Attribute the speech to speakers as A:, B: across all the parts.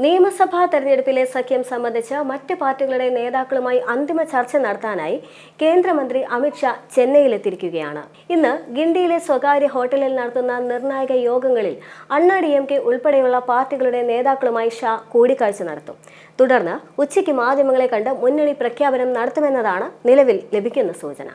A: നിയമസഭാ തെരഞ്ഞെടുപ്പിലെ സഖ്യം സംബന്ധിച്ച് മറ്റ് പാർട്ടികളുടെ നേതാക്കളുമായി അന്തിമ ചർച്ച നടത്താനായി കേന്ദ്രമന്ത്രി അമിത്ഷാ ചെന്നൈയിലെത്തിയിരിക്കുകയാണ്. ഇന്ന് ഗിണ്ടിയിലെ സ്വകാര്യ ഹോട്ടലിൽ നടത്തുന്ന നിർണായക യോഗങ്ങളിൽ അണ്ണാ-DMK ഉൾപ്പെടെയുള്ള പാർട്ടികളുടെ നേതാക്കളുമായി ഷാ കൂടിക്കാഴ്ച നടത്തും. തുടർന്ന് ഉച്ചയ്ക്ക് മാധ്യമങ്ങളെ കണ്ട് മുന്നണി പ്രഖ്യാപനം നടത്തുമെന്നതാണ് നിലവിൽ ലഭിക്കുന്ന സൂചന.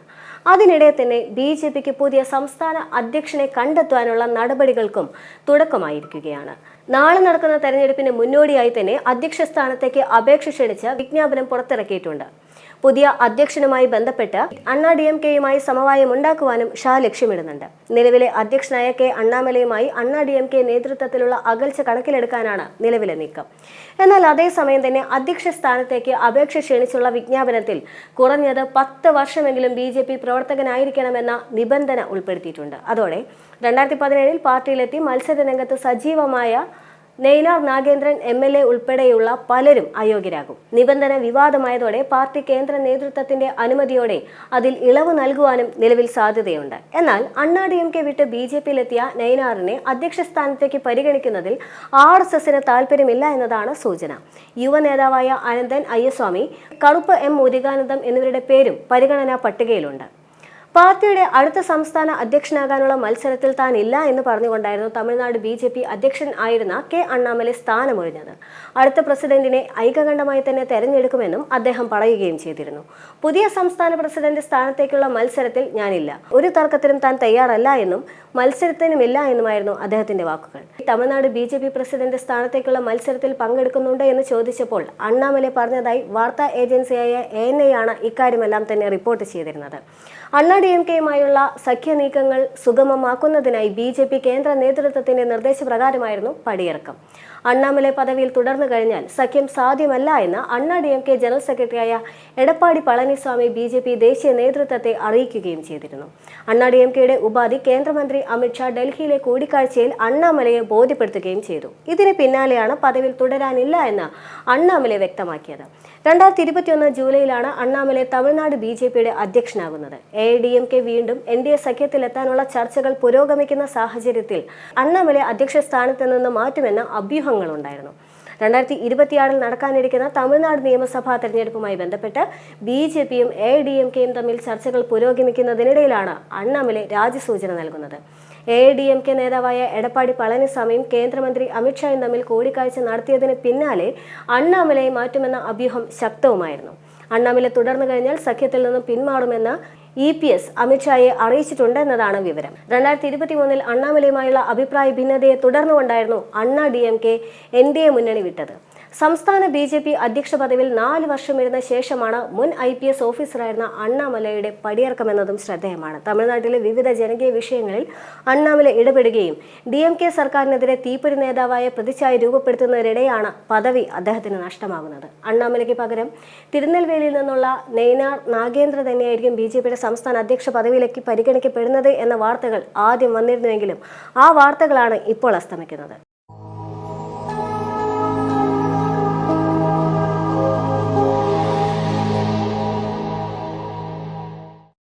A: അതിനിടെ തന്നെ BJPക്ക് പുതിയ സംസ്ഥാന അധ്യക്ഷനെ കണ്ടെത്താനുള്ള നടപടികൾക്കും തുടക്കമായിരിക്കുകയാണ്. നാളെ നടക്കുന്ന തെരഞ്ഞെടുപ്പിന് മുന്നോടിയായി തന്നെ അധ്യക്ഷ സ്ഥാനത്തേക്ക് അപേക്ഷ ക്ഷണിച്ച് വിജ്ഞാപനം പുറത്തിറക്കിയിട്ടുണ്ട്. പുതിയ അധ്യക്ഷനുമായി ബന്ധപ്പെട്ട് അണ്ണാ-DMKയുമായി സമവായം ഉണ്ടാക്കുവാനും ഷാ ലക്ഷ്യമിടുന്നുണ്ട്. നിലവിലെ അധ്യക്ഷനായ കെ അണ്ണാമലയുമായി അണ്ണാ-DMK നേതൃത്വത്തിലുള്ള അകൽച്ച കണക്കിലെടുക്കാനാണ് നിലവിലെ നീക്കം. എന്നാൽ അതേസമയം തന്നെ അധ്യക്ഷ സ്ഥാനത്തേക്ക് അപേക്ഷ ക്ഷണിച്ചുള്ള വിജ്ഞാപനത്തിൽ കുറഞ്ഞത് 10 വർഷമെങ്കിലും BJP പ്രവർത്തകനായിരിക്കണമെന്ന നിബന്ധന ഉൾപ്പെടുത്തിയിട്ടുണ്ട്. അതോടെ 2017 പാർട്ടിയിലെത്തി മത്സര രംഗത്ത് സജീവമായ നൈനാർ നാഗേന്ദ്രൻ MLA ഉൾപ്പെടെയുള്ള പലരും അയോഗ്യരാകും. നിബന്ധന വിവാദമായതോടെ പാർട്ടി കേന്ദ്ര നേതൃത്വത്തിന്റെ അനുമതിയോടെ അതിൽ ഇളവ് നൽകുവാനും നിലവിൽ സാധ്യതയുണ്ട്. എന്നാൽ അണ്ണാ-DMK വിട്ട് BJPയിലെത്തിയ നൈനാറിനെ അധ്യക്ഷ സ്ഥാനത്തേക്ക് പരിഗണിക്കുന്നതിൽ RSSന് താല്പര്യമില്ല എന്നതാണ് സൂചന. യുവ നേതാവായ അനന്തൻ അയ്യസ്വാമി, കറുപ്പ് M മുരുകാനന്ദം എന്നിവരുടെ പേരും പരിഗണനാ പട്ടികയിലുണ്ട്. പാർട്ടിയുടെ അടുത്ത സംസ്ഥാന അധ്യക്ഷനാകാനുള്ള മത്സരത്തിൽ താൻ ഇല്ല എന്ന് പറഞ്ഞുകൊണ്ടായിരുന്നു തമിഴ്നാട് BJP അധ്യക്ഷൻ ആയിരുന്ന കെ അണ്ണാമലൈ സ്ഥാനമൊഴിഞ്ഞത്. അടുത്ത പ്രസിഡന്റിനെ ഐകകണ്ഠമായി തന്നെ തെരഞ്ഞെടുക്കുമെന്നും അദ്ദേഹം പറയുകയും ചെയ്തിരുന്നു. പുതിയ സംസ്ഥാന പ്രസിഡന്റ് സ്ഥാനത്തേക്കുള്ള മത്സരത്തിൽ ഞാനില്ല, ഒരു തർക്കത്തിനും താൻ തയ്യാറല്ല എന്നും മത്സരത്തിനുമില്ല എന്നുമായിരുന്നു അദ്ദേഹത്തിന്റെ വാക്കുകൾ. തമിഴ്നാട് BJP പ്രസിഡന്റ് സ്ഥാനത്തേക്കുള്ള മത്സരത്തിൽ പങ്കെടുക്കുന്നുണ്ട് എന്ന് ചോദിച്ചപ്പോൾ അണ്ണാമലൈ പറഞ്ഞതായി വാർത്താ ഏജൻസിയായ ANI ആണ് ഇക്കാര്യമെല്ലാം തന്നെ റിപ്പോർട്ട് ചെയ്തിരുന്നത്. അണ്ണാ-DMKയുമായുള്ള സഖ്യ നീക്കങ്ങൾ സുഗമമാക്കുന്നതിനായി BJP കേന്ദ്ര നേതൃത്വത്തിന്റെ നിർദ്ദേശപ്രകാരമായിരുന്നു പടിയിറക്കം. അണ്ണാമലൈ പദവിയിൽ തുടർന്നു കഴിഞ്ഞാൽ സഖ്യം സാധ്യമല്ല എന്ന് അണ്ണാ-DMK ജനറൽ സെക്രട്ടറിയായ എടപ്പാടി പളനിസ്വാമി BJP ദേശീയ നേതൃത്വത്തെ അറിയിക്കുകയും ചെയ്തിരുന്നു. അണ്ണാ-DMKയുടെ ഉപാധി കേന്ദ്രമന്ത്രി അമിത്ഷാ ഡൽഹിയിലെ കൂടിക്കാഴ്ചയിൽ അണ്ണാമലയെ ബോധ്യപ്പെടുത്തുകയും ചെയ്തു. ഇതിന് പിന്നാലെയാണ് പദവിയിൽ തുടരാനില്ല എന്ന് അണ്ണാമലൈ വ്യക്തമാക്കിയത്. 2021 ജൂലൈയിലാണ് അണ്ണാമലൈ തമിഴ്നാട് BJPയുടെ അധ്യക്ഷനാകുന്നത്. AIADMK വീണ്ടും NDA സഖ്യത്തിലെത്താനുള്ള ചർച്ചകൾ പുരോഗമിക്കുന്ന സാഹചര്യത്തിൽ അണ്ണാമലൈ അധ്യക്ഷ സ്ഥാനത്ത് നിന്ന് മാറ്റുമെന്ന അഭ്യൂഹങ്ങളുണ്ടായിരുന്നു. 2026 നടക്കാനിരിക്കുന്ന തമിഴ്നാട് നിയമസഭാ തെരഞ്ഞെടുപ്പുമായി ബന്ധപ്പെട്ട് BJPയും AIADMKയും തമ്മിൽ ചർച്ചകൾ പുരോഗമിക്കുന്നതിനിടയിലാണ് അണ്ണാമലൈ രാജിസൂചന നൽകുന്നത്. AIADMK നേതാവായ എടപ്പാടി പളനിസ്വാമിയും കേന്ദ്രമന്ത്രി അമിത്ഷായും തമ്മിൽ കൂടിക്കാഴ്ച നടത്തിയതിന് പിന്നാലെ അണ്ണാമലയെ മാറ്റുമെന്ന അഭ്യൂഹം ശക്തവുമായിരുന്നു. അണ്ണാമലൈ തുടർന്നു കഴിഞ്ഞാൽ സഖ്യത്തിൽ നിന്നും പിന്മാറുമെന്ന് EPS അമിത്ഷായെ അറിയിച്ചിട്ടുണ്ടെന്നതാണ് വിവരം. 2023 അണ്ണാമലയുമായുള്ള അഭിപ്രായ ഭിന്നതയെ തുടർന്നുകൊണ്ടായിരുന്നു അണ്ണാ-DMK NDA മുന്നണി വിട്ടത്. സംസ്ഥാന BJP അധ്യക്ഷ പദവിയിൽ 4 വർഷം ഇരുന്ന ശേഷമാണ് മുൻ IPS ഓഫീസറായിരുന്ന അണ്ണാമലയുടെ പടിയിറക്കമെന്നതും ശ്രദ്ധേയമാണ്. തമിഴ്നാട്ടിലെ വിവിധ ജനകീയ വിഷയങ്ങളിൽ അണ്ണാമലൈ ഇടപെടുകയും DMK സർക്കാരിനെതിരെ തീപ്പൊരി നേതാവായ പ്രതിച്ഛായ രൂപപ്പെടുത്തുന്നതിനിടെയാണ് പദവി അദ്ദേഹത്തിന് നഷ്ടമാകുന്നത്. അണ്ണാമലയ്ക്ക് പകരം തിരുനെൽവേലിയിൽ നിന്നുള്ള നൈനാർ നാഗേന്ദ്ര തന്നെയായിരിക്കും BJPയുടെ സംസ്ഥാന അധ്യക്ഷ പദവിയിലേക്ക് പരിഗണിക്കപ്പെടുന്നത് എന്ന വാർത്തകൾ ആദ്യം വന്നിരുന്നുവെങ്കിലും ആ വാർത്തകളാണ് ഇപ്പോൾ അസ്തമിക്കുന്നത്.